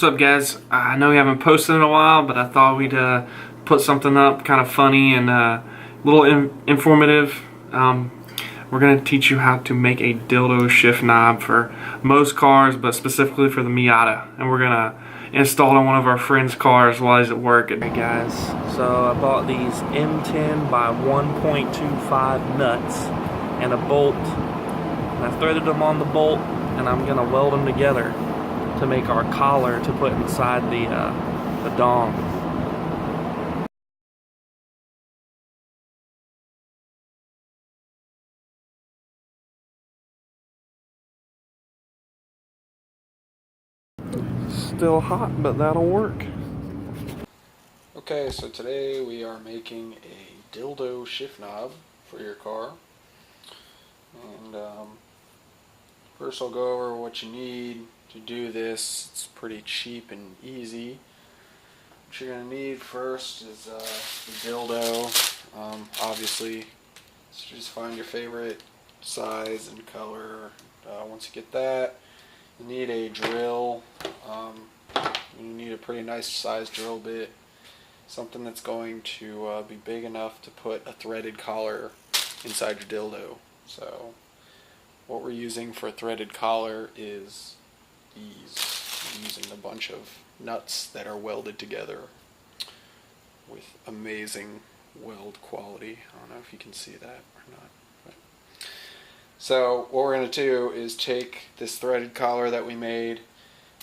What's up, guys? I know we haven't posted in a while, but I thought we'd put something up kind of funny and a little informative. We're going to teach you how to make a dildo shift knob for most cars, but specifically for the Miata. And we're going to install it in one of our friends' cars while he's at work. Hey guys, so I bought these M10 by 1.25 nuts and a bolt. And I threaded them on the bolt, and I'm going to weld them together to make our collar to put inside the dong. Still hot, but that'll work. Okay, so today we are making a dildo shift knob for your car. And first I'll go over what you need to do this. It's pretty cheap and easy. What you're going to need first is the dildo. Obviously, so just find your favorite size and color. Once you get that, you need a drill. You need a pretty nice sized drill bit. Something that's going to be big enough to put a threaded collar inside your dildo. So what we're using for a threaded collar is these. I'm using a bunch of nuts that are welded together with amazing weld quality. I don't know if you can see that or not. But. So what we're going to do is take this threaded collar that we made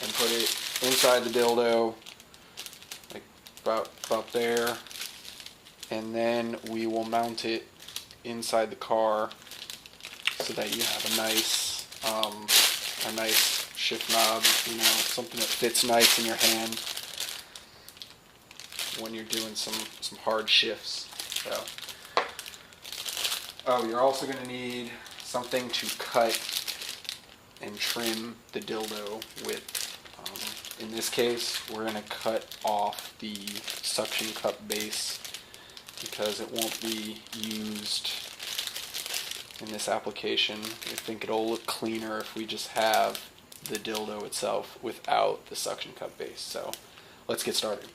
and put it inside the dildo, like about there, and then we will mount it inside the car so that you have a nice shift knob, you know, something that fits nice in your hand when you're doing some hard shifts. So, you're also going to need something to cut and trim the dildo with. In this case, we're going to cut off the suction cup base because it won't be used in this application. I think it'll look cleaner if we just have the dildo itself without the suction cup base. So let's get started.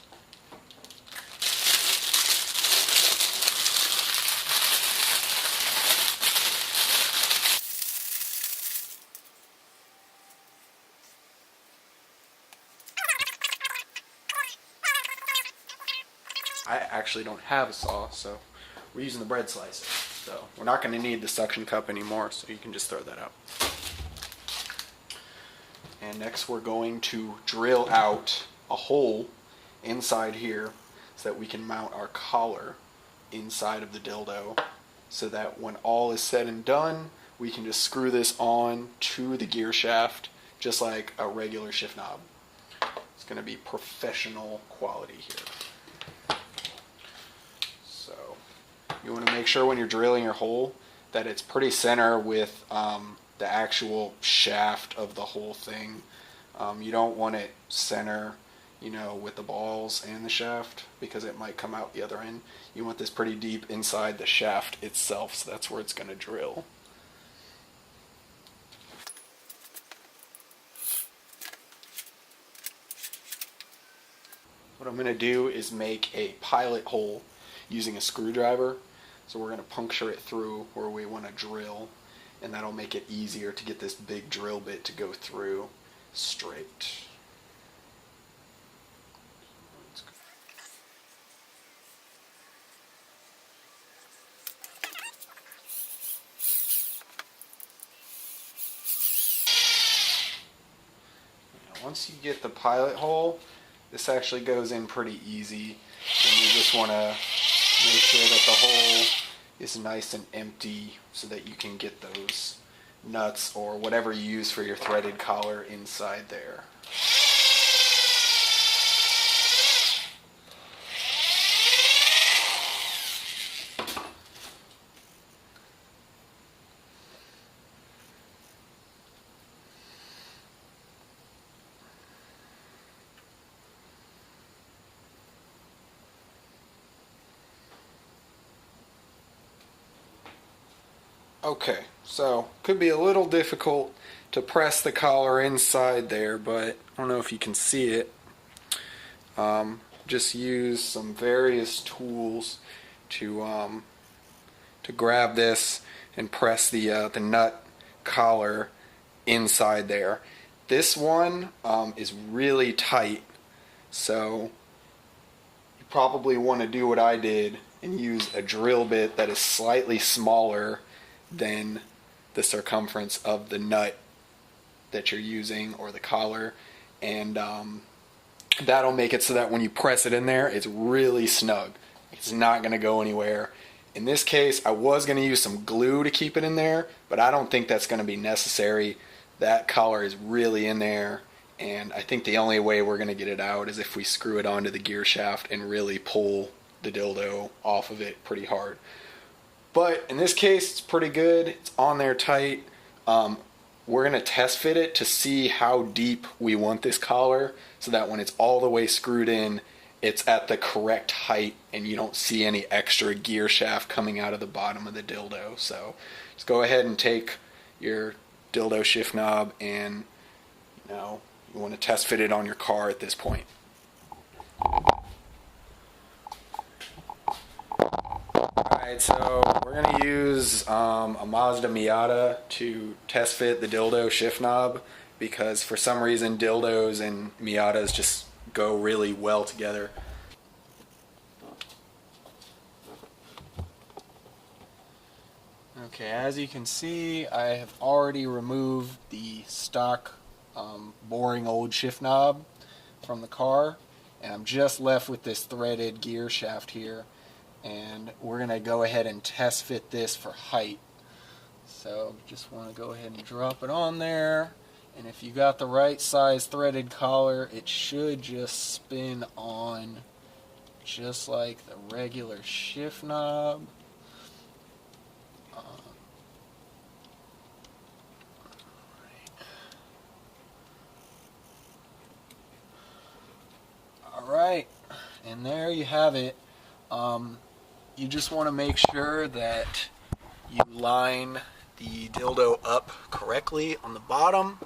I actually don't have a saw, so we're using the bread slicer. So we're not going to need the suction cup anymore, so you can just throw that out. And next we're going to drill out a hole inside here so that we can mount our collar inside of the dildo, so that when all is said and done, we can just screw this on to the gear shaft just like a regular shift knob. It's going to be professional quality here. You want to make sure when you're drilling your hole that it's pretty center with the actual shaft of the whole thing. You don't want it center, you know, with the balls and the shaft, because it might come out the other end. You want this pretty deep inside the shaft itself, so that's where it's going to drill. What I'm going to do is make a pilot hole using a screwdriver. So we're going to puncture it through where we want to drill, and that'll make it easier to get this big drill bit to go through straight. Now, once you get the pilot hole, this actually goes in pretty easy, and you just want to make sure that the hole is nice and empty so that you can get those nuts or whatever you use for your threaded collar inside there. Okay, so could be a little difficult press the collar inside there, but I don't know if you can see it. Just use some various tools to grab this and press the nut collar inside there. This one is really tight, so you probably want to do what I did and use a drill bit that is slightly smaller than the circumference of the nut that you're using or the collar, and that'll make it so that when you press it in there, it's really snug. It's not going to go anywhere. In this case, I was going to use some glue to keep it in there, but I don't think that's going to be necessary. That collar is really in there, and I think the only way we're going to get it out is if we screw it onto the gear shaft and really pull the dildo off of it pretty hard. But in this case, it's pretty good. It's on there tight. We're going to test fit it to see how deep we want this collar so that when it's all the way screwed in, it's at the correct height and you don't see any extra gear shaft coming out of the bottom of the dildo. So just go ahead and take your dildo shift knob and you want to test fit it on your car at this point. Alright, so we're going to use a Mazda Miata to test fit the dildo shift knob because for some reason dildos and Miatas just go really well together. Okay, as you can see, I have already removed the stock boring old shift knob from the car, and I'm just left with this threaded gear shaft here. And we're going to go ahead and test fit this for height. So just want to go ahead and drop it on there, and if you got the right size threaded collar, it should just spin on just like the regular shift knob. Alright, and there you have it. You just want to make sure that you line the dildo up correctly on the bottom.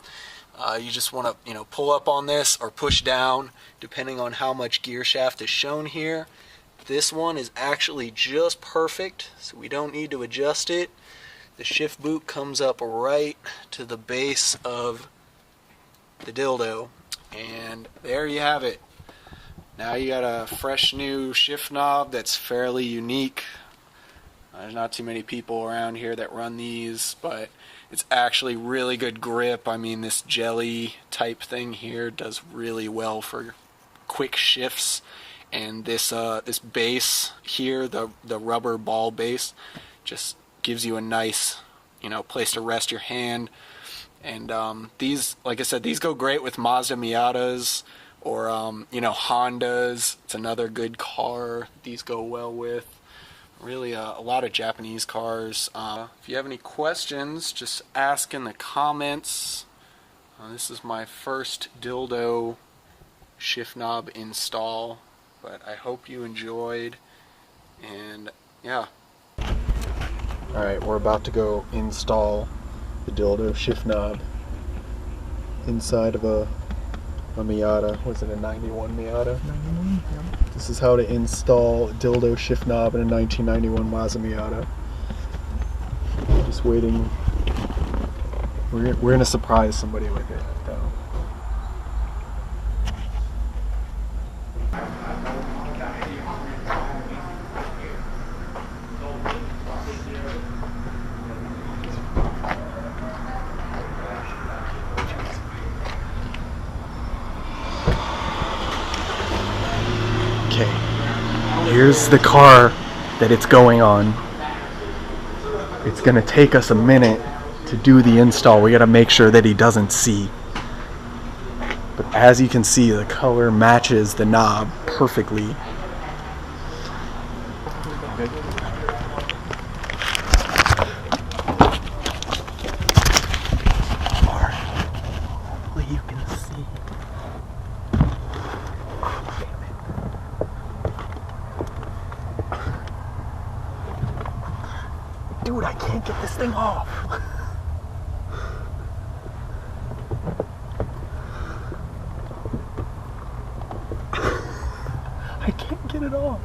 You just want to, pull up on this or push down depending on how much gear shaft is shown here. This one is actually just perfect, so we don't need to adjust it. The shift boot comes up right to the base of the dildo, and there you have it. Now you got a fresh new shift knob that's fairly unique. There's not too many people around here that run these, but it's actually really good grip. I mean, this jelly type thing here does really well for quick shifts, and this this base here, the rubber ball base, just gives you a nice place to rest your hand. And these, like I said, these go great with Mazda Miatas or Hondas. It's another good car these go well with. Really a lot of Japanese cars. If you have any questions, just ask in the comments. This is my first dildo shift knob install, but I hope you enjoyed, and yeah. Alright, we're about to go install the dildo shift knob inside of a Miata. Was it a 91 Miata? 91, yeah. This is how to install dildo shift knob in a 1991 Mazda Miata. Just waiting. We're going to surprise somebody with it, though. Okay, here's the car that it's going on. It's gonna take us a minute to do the install. We gotta make sure that he doesn't see. But as you can see, the color matches the knob perfectly. You can see. Dude, I can't get this thing off. I can't get it off.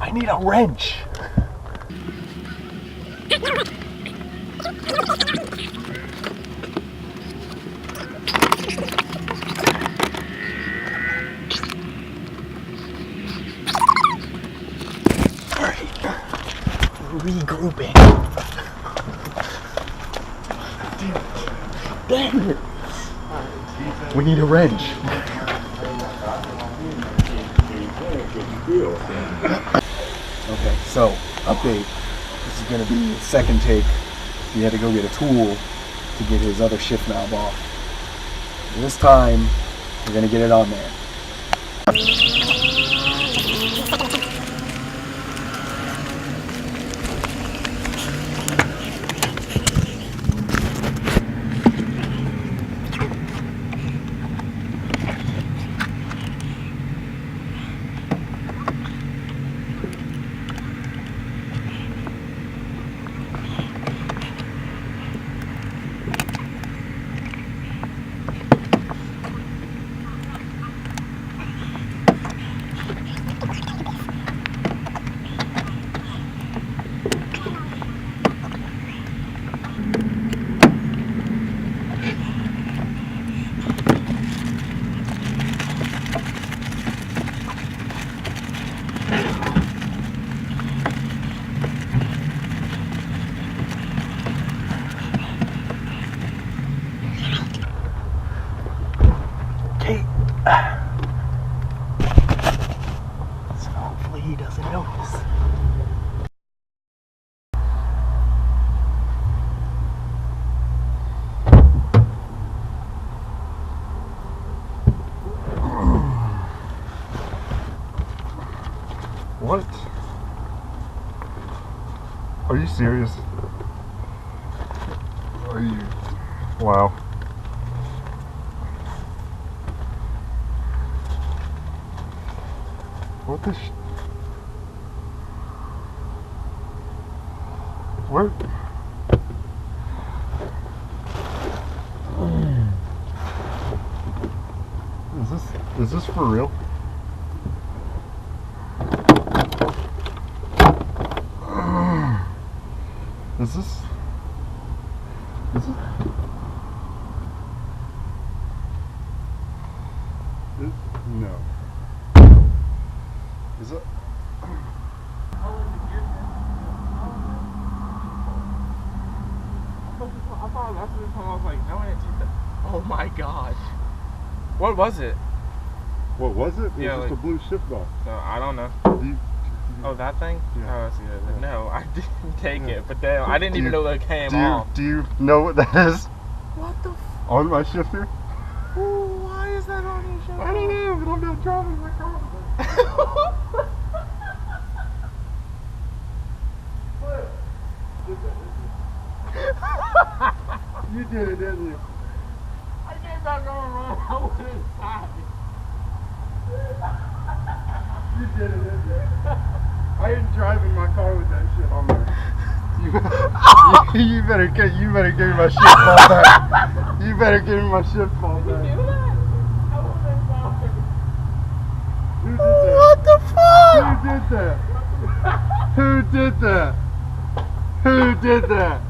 I need a wrench. Regrouping. Dang it. We need a wrench. Okay, so update. This is gonna be the second take. We had to go get a tool to get his other shift knob off. This time, we're gonna get it on there. So hopefully he doesn't notice. What? Are you serious? Are you? Wow. What the Where? Is this for real? Is this? No. Is it? I thought that's the time I was like, no, I didn't see that. Oh my gosh. What was it? What was it? It Yeah, was just like- a blue shift box. No, I don't know. You, Oh, that thing? Yeah. Oh, I see that. Yeah. No, I didn't take Yeah. it. But then I didn't even know that it came off. do you know what that is What the on my shifter? why is that on your show? I don't know, but I'm not driving my car. You did it, didn't you? I came back on around. I was inside. You did it, didn't you? I ain't driving my car with that shit on there. You better give me my shit ball back. You better give me my shit ball back. Do that? I was inside. Who did that? What the fuck? Who did that? Who did that? Who did that?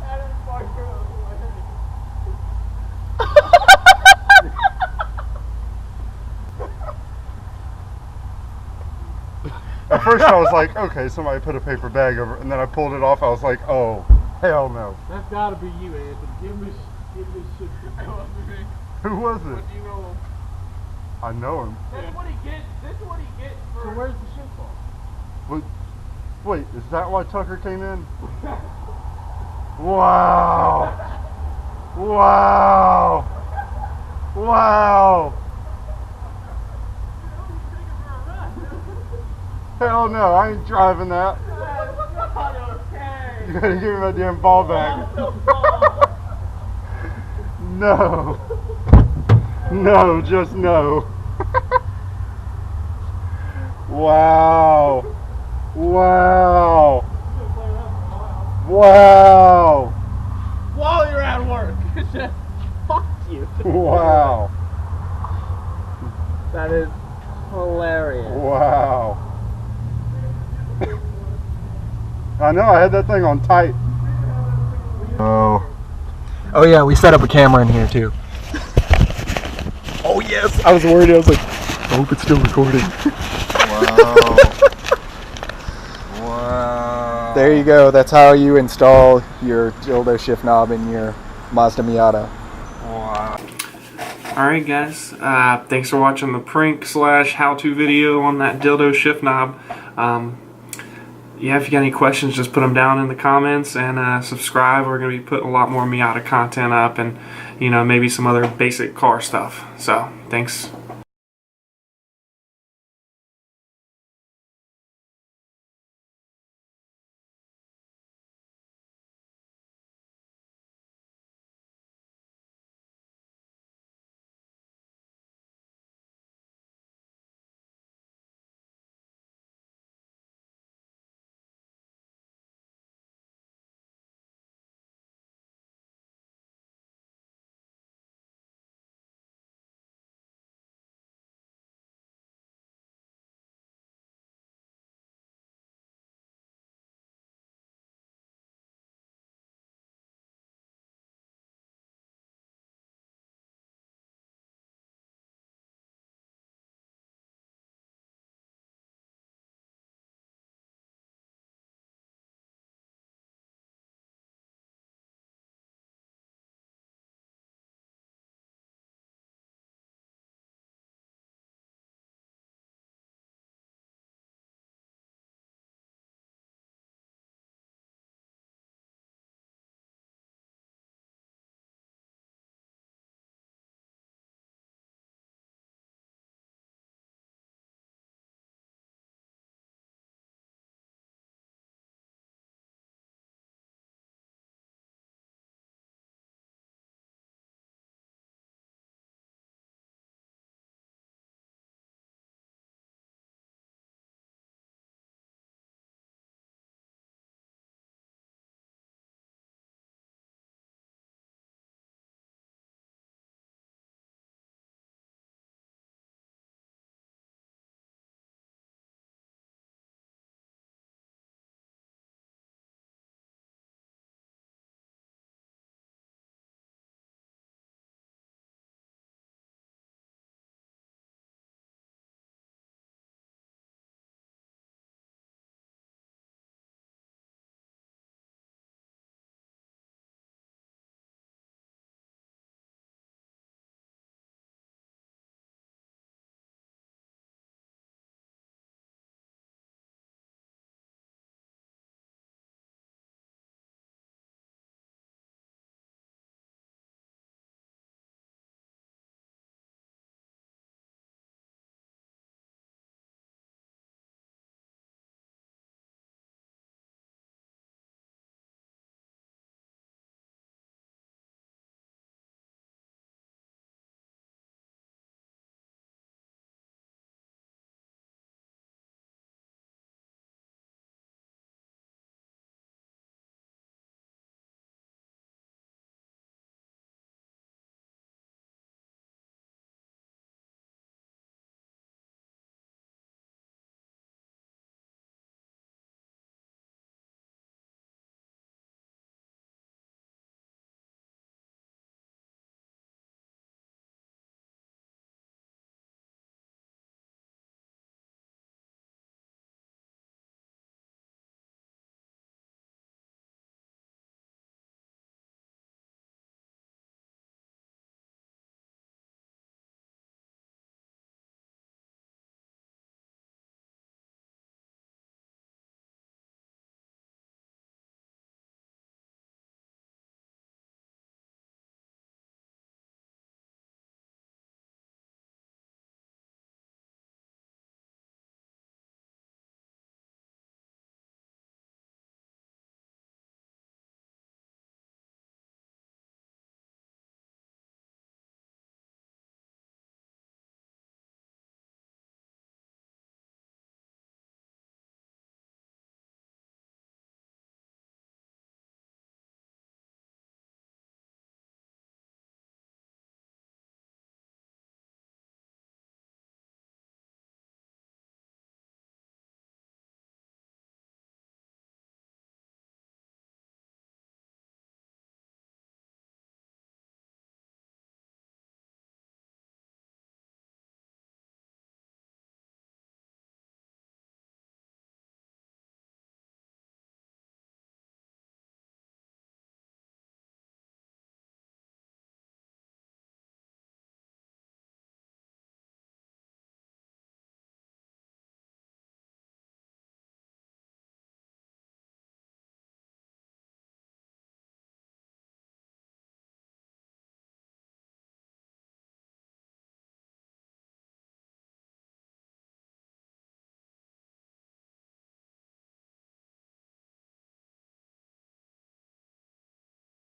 That is fucking hilarious. At first I was like, okay, somebody put a paper bag over it, and then I pulled it off, I was like, oh, hell no. That's gotta be you, Anthony. Give me shit. Who was What it? do you know? I know him. That's what he gets. This is what he gets for. So where's the shit from? But, wait, is that why Tucker came in? Wow. Wow. Wow. Hell no, I ain't driving that. That's not okay. You gotta give me my damn ball back. No. No, just no. Wow. Wow. Wow. While you're at work. Fuck you. Wow. That is hilarious. Wow. I know, I had that thing on tight. Oh. Oh yeah, we set up a camera in here too. Oh yes, I was worried. I was like, I hope it's still recording. Wow. Wow. There you go. That's how you install your dildo shift knob in your Mazda Miata. Wow. Alright guys, thanks for watching the prank / how-to video on that dildo shift knob. Yeah, if you got any questions, just put them down in the comments and subscribe. We're going to be putting a lot more Miata content up and, you know, maybe some other basic car stuff. So, thanks.